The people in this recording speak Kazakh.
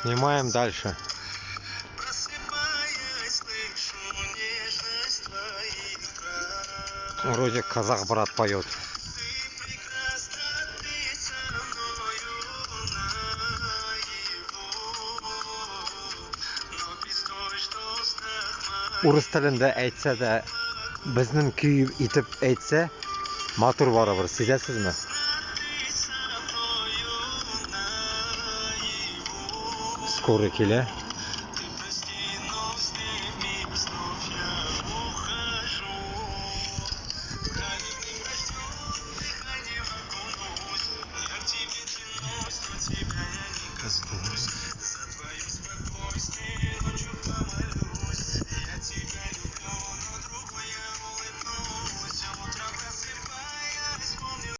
Снимаем дальше. Вроде казах брат поет. Урыс тілінде әйтсе де, біздің күй итіп әйтсе, матур барабыр, сезесізме? Скоро келе.